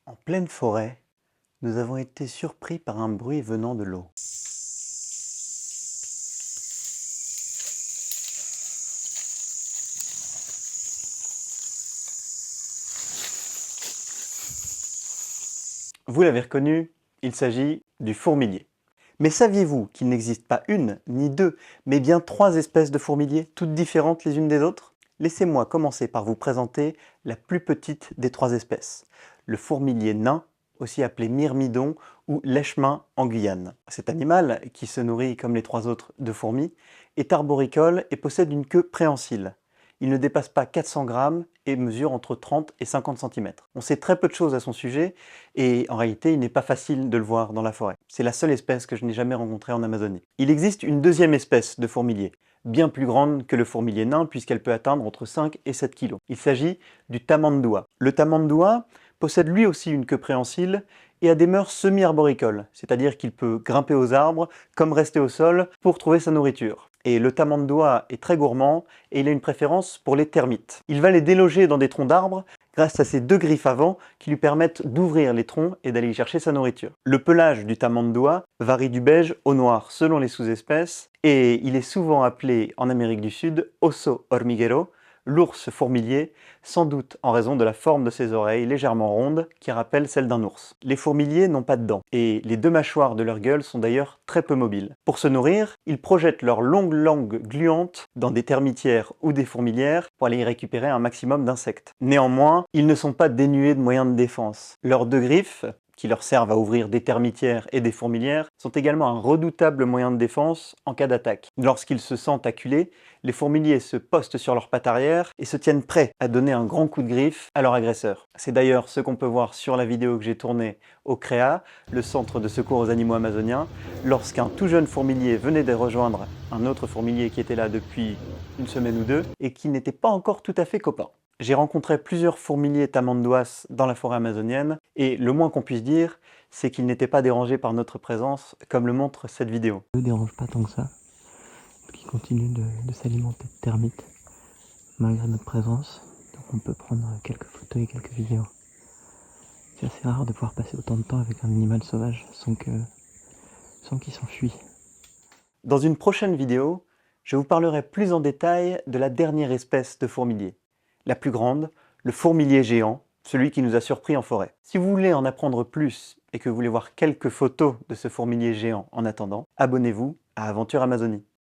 En pleine forêt, nous avons été surpris par un bruit venant de l'eau. Vous l'avez reconnu, il s'agit du fourmilier. Mais saviez-vous qu'il n'existe pas une ni deux, mais bien trois espèces de fourmiliers, toutes différentes les unes des autres? Laissez-moi commencer par vous présenter la plus petite des trois espèces, le fourmilier nain, aussi appelé myrmidon ou lèche-main en Guyane. Cet animal, qui se nourrit comme les trois autres de fourmis, est arboricole et possède une queue préhensile. Il ne dépasse pas 400 grammes et mesure entre 30 et 50 cm. On sait très peu de choses à son sujet et en réalité il n'est pas facile de le voir dans la forêt. C'est la seule espèce que je n'ai jamais rencontrée en Amazonie. Il existe une deuxième espèce de fourmilier, bien plus grande que le fourmilier nain puisqu'elle peut atteindre entre 5 et 7 kg. Il s'agit du tamanduá. Le tamanduá possède lui aussi une queue préhensile et a des mœurs semi-arboricoles, c'est-à-dire qu'il peut grimper aux arbres comme rester au sol pour trouver sa nourriture. Et le tamanduá est très gourmand et il a une préférence pour les termites. Il va les déloger dans des troncs d'arbres grâce à ses deux griffes avant qui lui permettent d'ouvrir les troncs et d'aller y chercher sa nourriture. Le pelage du tamanduá varie du beige au noir selon les sous-espèces et il est souvent appelé en Amérique du Sud oso hormiguero, l'ours fourmilier, sans doute en raison de la forme de ses oreilles légèrement rondes qui rappellent celles d'un ours. Les fourmiliers n'ont pas de dents et les deux mâchoires de leur gueule sont d'ailleurs très peu mobiles. Pour se nourrir, ils projettent leur longue langue gluante dans des termitières ou des fourmilières pour aller y récupérer un maximum d'insectes. Néanmoins, ils ne sont pas dénués de moyens de défense. Leurs deux griffes, qui leur servent à ouvrir des termitières et des fourmilières, sont également un redoutable moyen de défense en cas d'attaque. Lorsqu'ils se sentent acculés, les fourmiliers se postent sur leurs pattes arrière et se tiennent prêts à donner un grand coup de griffe à leur agresseur. C'est d'ailleurs ce qu'on peut voir sur la vidéo que j'ai tournée au CREA, le centre de secours aux animaux amazoniens, lorsqu'un tout jeune fourmilier venait de rejoindre un autre fourmilier qui était là depuis une semaine ou deux et qui n'était pas encore tout à fait copain. J'ai rencontré plusieurs fourmiliers tamanduas dans la forêt amazonienne et le moins qu'on puisse dire, c'est qu'ils n'étaient pas dérangés par notre présence, comme le montre cette vidéo. Ne dérange pas tant que ça, qui continue de s'alimenter de termites malgré notre présence. Donc on peut prendre quelques photos et quelques vidéos. C'est assez rare de pouvoir passer autant de temps avec un animal sauvage sans qu'il s'enfuit. Dans une prochaine vidéo, je vous parlerai plus en détail de la dernière espèce de fourmilier, la plus grande, le fourmilier géant, celui qui nous a surpris en forêt. Si vous voulez en apprendre plus et que vous voulez voir quelques photos de ce fourmilier géant en attendant, abonnez-vous à Aventure Amazonie.